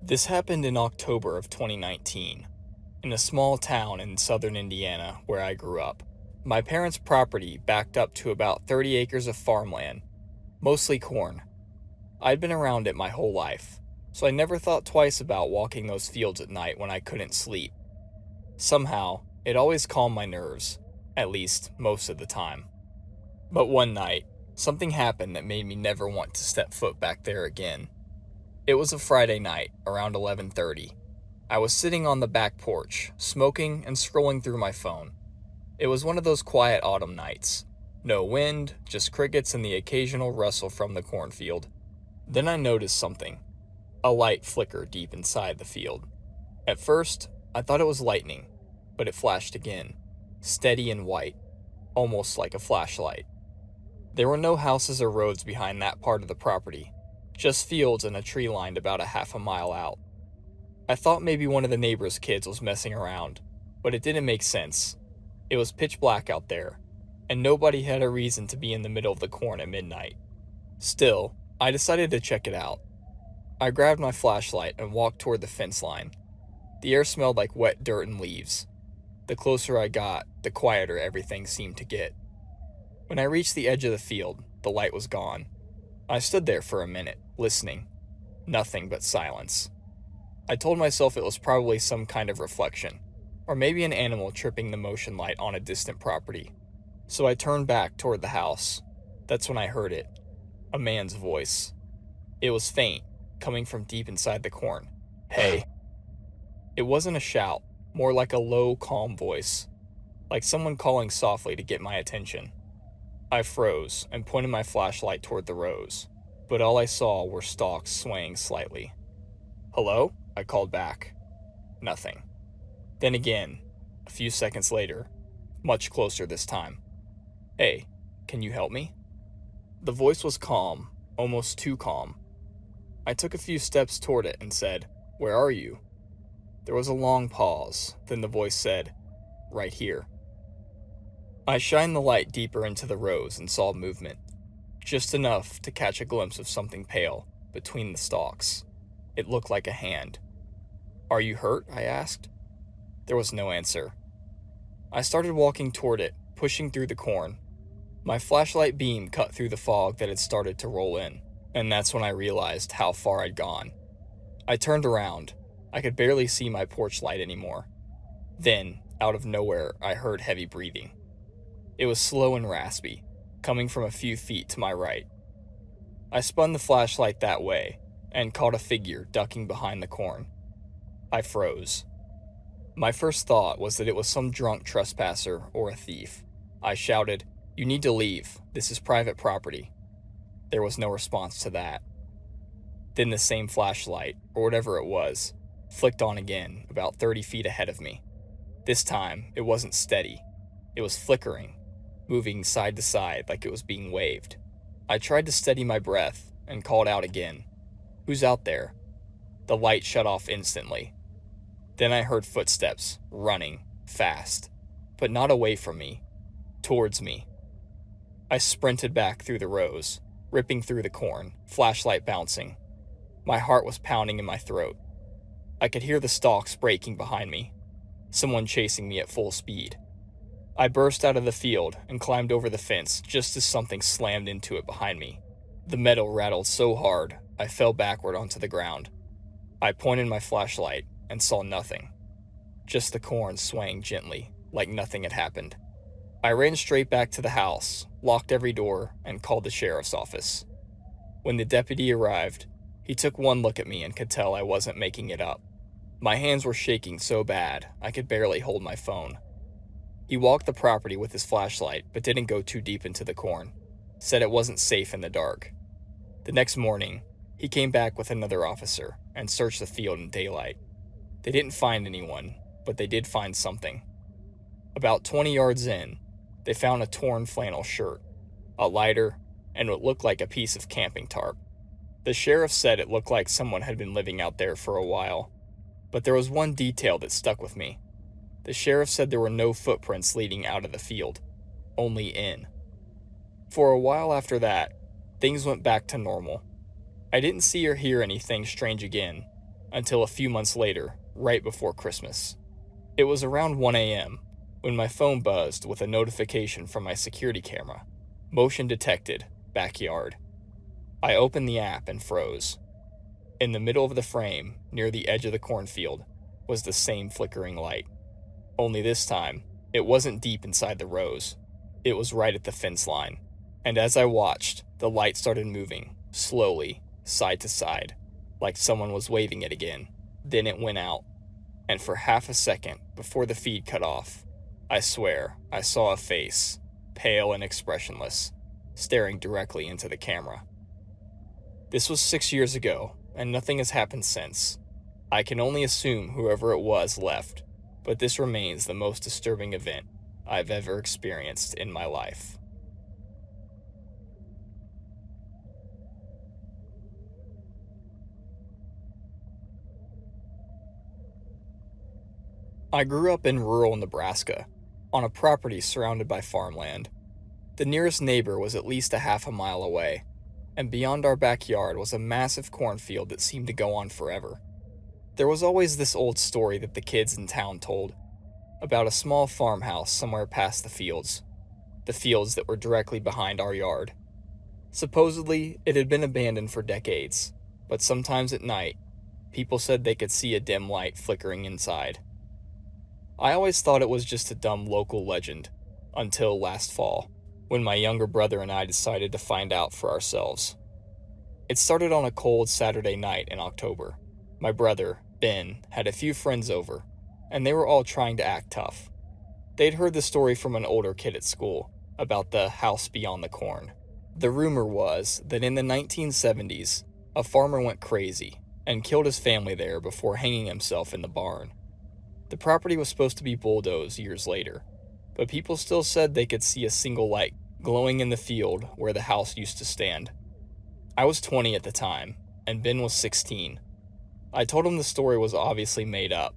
This happened in October of 2019, in a small town in southern Indiana where I grew up. My parents' property backed up to about 30 acres of farmland, mostly corn. I'd been around it my whole life, so I never thought twice about walking those fields at night when I couldn't sleep. Somehow, it always calmed my nerves, at least most of the time. But one night, something happened that made me never want to step foot back there again. It was a Friday night, around 11:30. I was sitting on the back porch, smoking and scrolling through my phone. It was one of those quiet autumn nights. No wind, just crickets and the occasional rustle from the cornfield. Then I noticed something. A light flicker deep inside the field. At first, I thought it was lightning, but it flashed again, steady and white, almost like a flashlight. There were no houses or roads behind that part of the property, just fields and a tree lined about a half a mile out. I thought maybe one of the neighbor's kids was messing around, but it didn't make sense. It was pitch black out there, and nobody had a reason to be in the middle of the corn at midnight. Still, I decided to check it out. I grabbed my flashlight and walked toward the fence line. The air smelled like wet dirt and leaves. The closer I got, the quieter everything seemed to get. When I reached the edge of the field, the light was gone. I stood there for a minute, listening. Nothing but silence. I told myself it was probably some kind of reflection, or maybe an animal tripping the motion light on a distant property. So I turned back toward the house. That's when I heard it. A man's voice. It was faint, coming from deep inside the corn. "Hey." It wasn't a shout, more like a low, calm voice, like someone calling softly to get my attention. I froze and pointed my flashlight toward the rows, but all I saw were stalks swaying slightly. "Hello?" I called back. Nothing. Then again, a few seconds later, much closer this time. "Hey, can you help me?" The voice was calm, almost too calm. I took a few steps toward it and said, "Where are you?" There was a long pause, then the voice said, "Right here." I shined the light deeper into the rows and saw movement, just enough to catch a glimpse of something pale between the stalks. It looked like a hand. "Are you hurt?" I asked. There was no answer. I started walking toward it, pushing through the corn. My flashlight beam cut through the fog that had started to roll in, and that's when I realized how far I'd gone. I turned around. I could barely see my porch light anymore. Then, out of nowhere, I heard heavy breathing. It was slow and raspy, coming from a few feet to my right. I spun the flashlight that way, and caught a figure ducking behind the corn. I froze. My first thought was that it was some drunk trespasser or a thief. I shouted, "You need to leave. This is private property." There was no response to that. Then the same flashlight, or whatever it was, flicked on again about 30 feet ahead of me. This time, it wasn't steady. It was flickering, moving side to side like it was being waved. I tried to steady my breath and called out again. "Who's out there?" The light shut off instantly. Then I heard footsteps, running, fast, but not away from me, towards me. I sprinted back through the rows, ripping through the corn, flashlight bouncing. My heart was pounding in my throat. I could hear the stalks breaking behind me, someone chasing me at full speed. I burst out of the field and climbed over the fence just as something slammed into it behind me. The metal rattled so hard, I fell backward onto the ground. I pointed my flashlight and saw nothing, just the corn swaying gently, like nothing had happened. I ran straight back to the house, locked every door, and called the sheriff's office. When the deputy arrived, he took one look at me and could tell I wasn't making it up. My hands were shaking so bad, I could barely hold my phone. He walked the property with his flashlight, but didn't go too deep into the corn. Said it wasn't safe in the dark. The next morning, he came back with another officer and searched the field in daylight. They didn't find anyone, but they did find something. About 20 yards in, they found a torn flannel shirt, a lighter, and what looked like a piece of camping tarp. The sheriff said it looked like someone had been living out there for a while, but there was one detail that stuck with me. The sheriff said there were no footprints leading out of the field, only in. For a while after that, things went back to normal. I didn't see or hear anything strange again, until a few months later, right before Christmas. It was around 1 a.m. when my phone buzzed with a notification from my security camera. Motion detected, backyard. I opened the app and froze. In the middle of the frame, near the edge of the cornfield, was the same flickering light. Only this time, it wasn't deep inside the rows. It was right at the fence line. And as I watched, the light started moving, slowly, side to side, like someone was waving it again. Then it went out. And for half a second, before the feed cut off, I swear I saw a face, pale and expressionless, staring directly into the camera. This was 6 years ago, and nothing has happened since. I can only assume whoever it was left, but this remains the most disturbing event I've ever experienced in my life. I grew up in rural Nebraska, on a property surrounded by farmland. The nearest neighbor was at least a half a mile away, and beyond our backyard was a massive cornfield that seemed to go on forever. There was always this old story that the kids in town told, about a small farmhouse somewhere past the fields that were directly behind our yard. Supposedly, it had been abandoned for decades, but sometimes at night, people said they could see a dim light flickering inside. I always thought it was just a dumb local legend, until last fall, when my younger brother and I decided to find out for ourselves. It started on a cold Saturday night in October. My brother, Ben, had a few friends over, and they were all trying to act tough. They'd heard the story from an older kid at school, about the house beyond the corn. The rumor was that in the 1970s, a farmer went crazy and killed his family there before hanging himself in the barn. The property was supposed to be bulldozed years later, but people still said they could see a single light glowing in the field where the house used to stand. I was 20 at the time, and Ben was 16. I told him the story was obviously made up,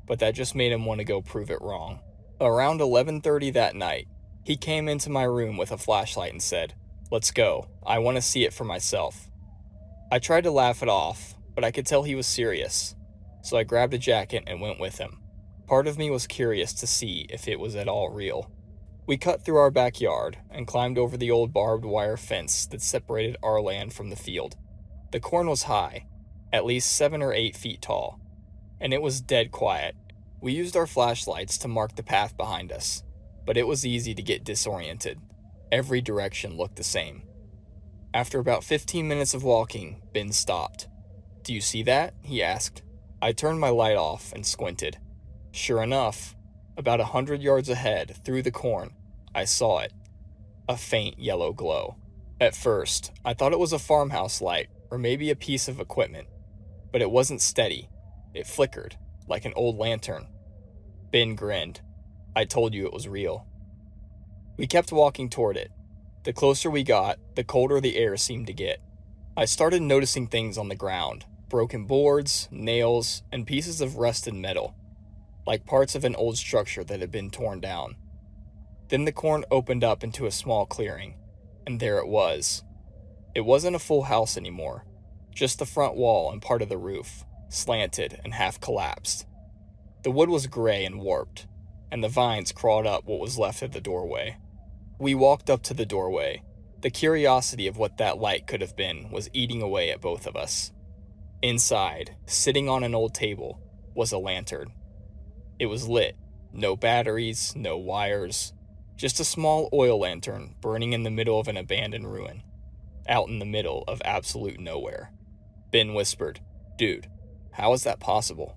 but that just made him want to go prove it wrong. Around 11:30 that night, he came into my room with a flashlight and said, "Let's go, I want to see it for myself." I tried to laugh it off, but I could tell he was serious, so I grabbed a jacket and went with him. Part of me was curious to see if it was at all real. We cut through our backyard and climbed over the old barbed wire fence that separated our land from the field. The corn was high, at least 7 or 8 feet tall, and it was dead quiet. We used our flashlights to mark the path behind us, but it was easy to get disoriented. Every direction looked the same. After about 15 minutes of walking, Ben stopped. "Do you see that?" he asked. I turned my light off and squinted. Sure enough, about 100 yards ahead, through the corn, I saw it. A faint yellow glow. At first, I thought it was a farmhouse light or maybe a piece of equipment, but it wasn't steady. It flickered, like an old lantern. Ben grinned. "I told you it was real." We kept walking toward it. The closer we got, the colder the air seemed to get. I started noticing things on the ground, broken boards, nails, and pieces of rusted metal, like parts of an old structure that had been torn down. Then the corn opened up into a small clearing, and there it was. It wasn't a full house anymore, just the front wall and part of the roof, slanted and half collapsed. The wood was gray and warped, and the vines crawled up what was left of the doorway. We walked up to the doorway. The curiosity of what that light could have been was eating away at both of us. Inside, sitting on an old table, was a lantern. It was lit. No batteries, no wires. Just a small oil lantern burning in the middle of an abandoned ruin. Out in the middle of absolute nowhere. Ben whispered, "Dude, how is that possible?"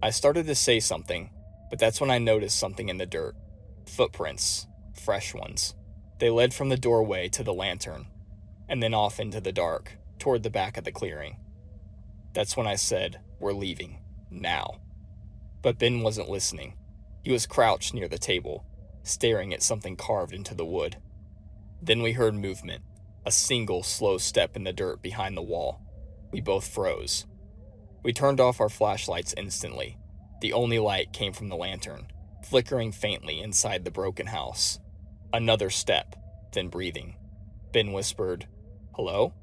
I started to say something, but that's when I noticed something in the dirt. Footprints. Fresh ones. They led from the doorway to the lantern, and then off into the dark, toward the back of the clearing. That's when I said, "We're leaving. Now." But Ben wasn't listening. He was crouched near the table, staring at something carved into the wood. Then we heard movement, a single slow step in the dirt behind the wall. We both froze. We turned off our flashlights instantly. The only light came from the lantern, flickering faintly inside the broken house. Another step, then breathing. Ben whispered, "Hello?"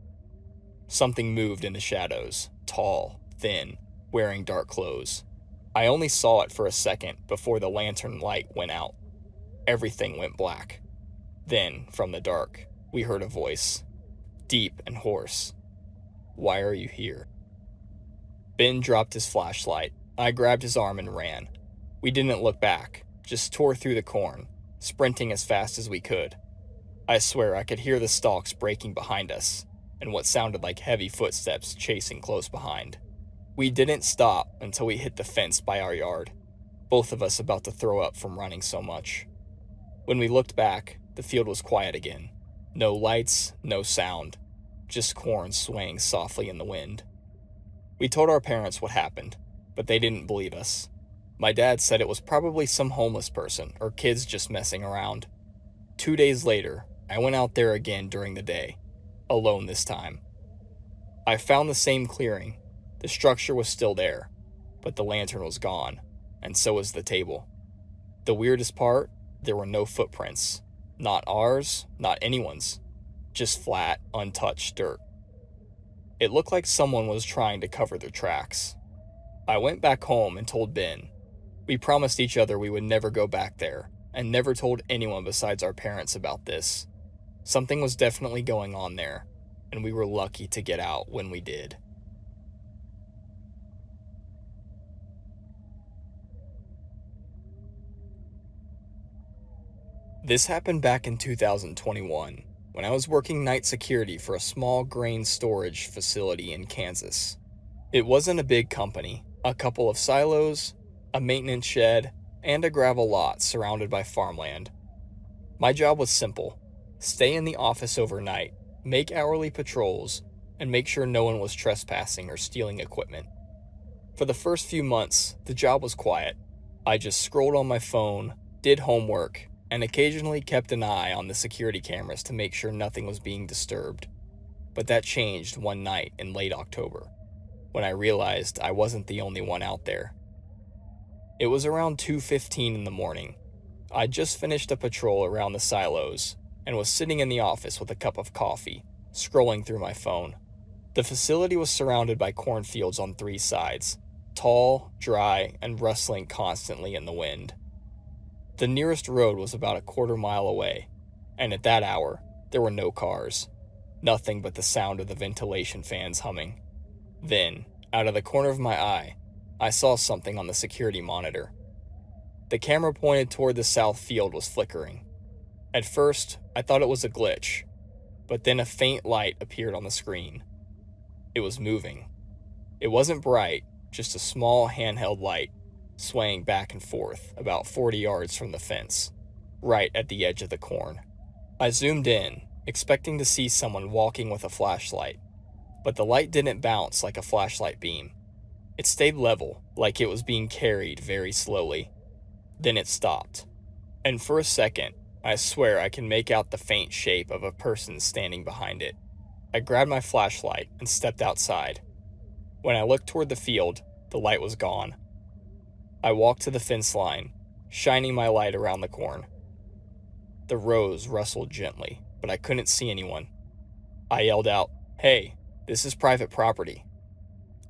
Something moved in the shadows, tall, thin, wearing dark clothes. I only saw it for a second before the lantern light went out. Everything went black. Then, from the dark, we heard a voice, deep and hoarse. "Why are you here?" Ben dropped his flashlight. I grabbed his arm and ran. We didn't look back, just tore through the corn, sprinting as fast as we could. I swear I could hear the stalks breaking behind us, and what sounded like heavy footsteps chasing close behind. We didn't stop until we hit the fence by our yard, both of us about to throw up from running so much. When we looked back, the field was quiet again. No lights, no sound, just corn swaying softly in the wind. We told our parents what happened, but they didn't believe us. My dad said it was probably some homeless person or kids just messing around. 2 days later, I went out there again during the day, alone this time. I found the same clearing. The structure was still there, but the lantern was gone, and so was the table. The weirdest part, there were no footprints. Not ours, not anyone's. Just flat, untouched dirt. It looked like someone was trying to cover their tracks. I went back home and told Ben. We promised each other we would never go back there, and never told anyone besides our parents about this. Something was definitely going on there, and we were lucky to get out when we did. This happened back in 2021, when I was working night security for a small grain storage facility in Kansas. It wasn't a big company, a couple of silos, a maintenance shed, and a gravel lot surrounded by farmland. My job was simple: stay in the office overnight, make hourly patrols, and make sure no one was trespassing or stealing equipment. For the first few months, the job was quiet. I just scrolled on my phone, did homework, and occasionally kept an eye on the security cameras to make sure nothing was being disturbed. But that changed one night in late October, when I realized I wasn't the only one out there. It was around 2:15 in the morning. I'd just finished a patrol around the silos and was sitting in the office with a cup of coffee, scrolling through my phone. The facility was surrounded by cornfields on 3 sides, tall, dry, and rustling constantly in the wind. The nearest road was about a quarter-mile away, and at that hour, there were no cars. Nothing but the sound of the ventilation fans humming. Then, out of the corner of my eye, I saw something on the security monitor. The camera pointed toward the south field was flickering. At first, I thought it was a glitch, but then a faint light appeared on the screen. It was moving. It wasn't bright, just a small handheld light, swaying back and forth about 40 yards from the fence, right at the edge of the corn. I zoomed in, expecting to see someone walking with a flashlight, but the light didn't bounce like a flashlight beam. It stayed level, like it was being carried very slowly. Then it stopped, and for a second, I swear I can make out the faint shape of a person standing behind it. I grabbed my flashlight and stepped outside. When I looked toward the field, the light was gone. I walked to the fence line, shining my light around the corn. The rows rustled gently, but I couldn't see anyone. I yelled out, "Hey, this is private property."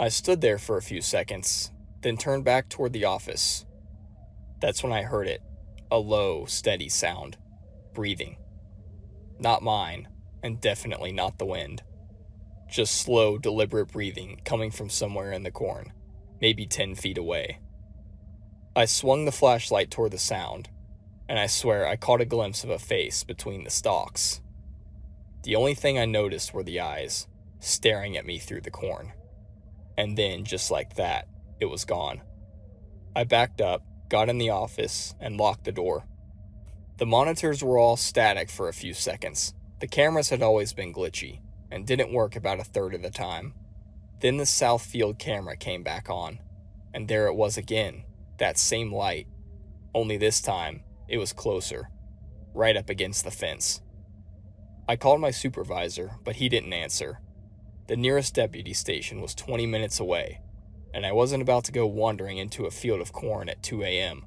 I stood there for a few seconds, then turned back toward the office. That's when I heard it, a low, steady sound, breathing. Not mine, and definitely not the wind. Just slow, deliberate breathing coming from somewhere in the corn, maybe 10 feet away. I swung the flashlight toward the sound, and I swear I caught a glimpse of a face between the stalks. The only thing I noticed were the eyes, staring at me through the corn. And then, just like that, it was gone. I backed up, got in the office, and locked the door. The monitors were all static for a few seconds. The cameras had always been glitchy, and didn't work about a third of the time. Then the south field camera came back on, and there it was again, that same light. Only this time, it was closer, right up against the fence. I called my supervisor, but he didn't answer. The nearest deputy station was 20 minutes away, and I wasn't about to go wandering into a field of corn at 2 a.m.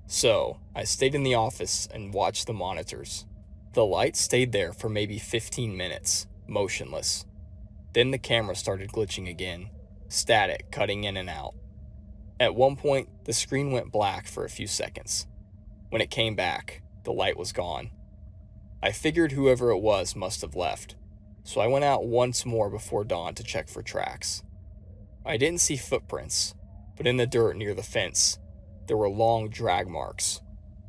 So, I stayed in the office and watched the monitors. The light stayed there for maybe 15 minutes, motionless. Then the camera started glitching again, static cutting in and out. At one point, the screen went black for a few seconds. When it came back, the light was gone. I figured whoever it was must have left, so I went out once more before dawn to check for tracks. I didn't see footprints, but in the dirt near the fence, there were long drag marks,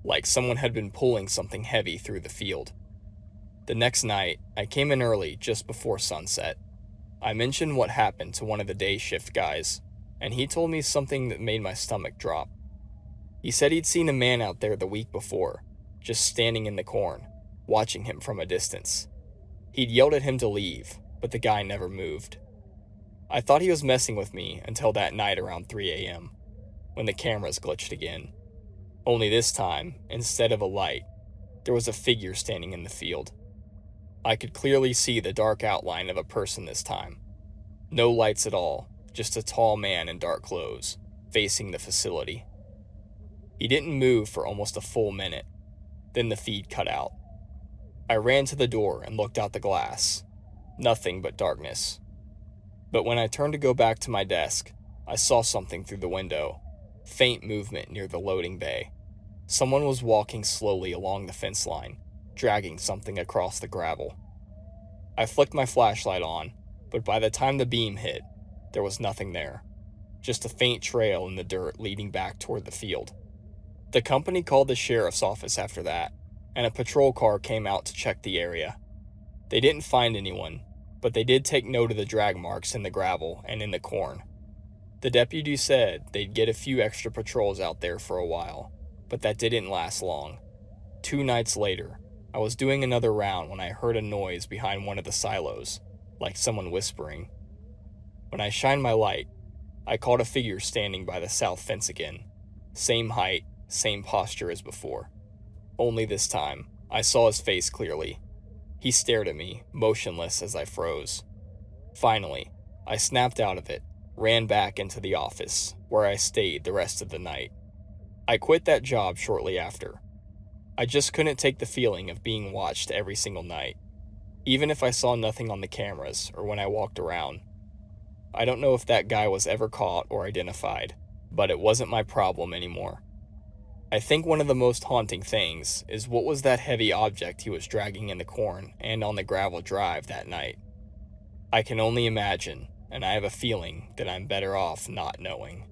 like someone had been pulling something heavy through the field. The next night, I came in early just before sunset. I mentioned what happened to one of the day shift guys, and he told me something that made my stomach drop. He said he'd seen a man out there the week before, just standing in the corn, watching him from a distance. He'd yelled at him to leave, but the guy never moved. I thought he was messing with me until that night around 3 a.m., when the cameras glitched again. Only this time, instead of a light, there was a figure standing in the field. I could clearly see the dark outline of a person this time. No lights at all, just a tall man in dark clothes, facing the facility. He didn't move for almost a full minute. Then the feed cut out. I ran to the door and looked out the glass. Nothing but darkness. But when I turned to go back to my desk, I saw something through the window. Faint movement near the loading bay. Someone was walking slowly along the fence line, dragging something across the gravel. I flicked my flashlight on, but by the time the beam hit, there was nothing there. Just a faint trail in the dirt leading back toward the field. The company called the sheriff's office after that, and a patrol car came out to check the area. They didn't find anyone, but they did take note of the drag marks in the gravel and in the corn. The deputy said they'd get a few extra patrols out there for a while, but that didn't last long. 2 nights later, I was doing another round when I heard a noise behind one of the silos, like someone whispering. When I shined my light, I caught a figure standing by the south fence again. Same height, same posture as before. Only this time, I saw his face clearly. He stared at me, motionless as I froze. Finally, I snapped out of it, ran back into the office, where I stayed the rest of the night. I quit that job shortly after. I just couldn't take the feeling of being watched every single night, even if I saw nothing on the cameras or when I walked around. I don't know if that guy was ever caught or identified, but it wasn't my problem anymore. I think one of the most haunting things is what was that heavy object he was dragging in the corn and on the gravel drive that night. I can only imagine, and I have a feeling that I'm better off not knowing.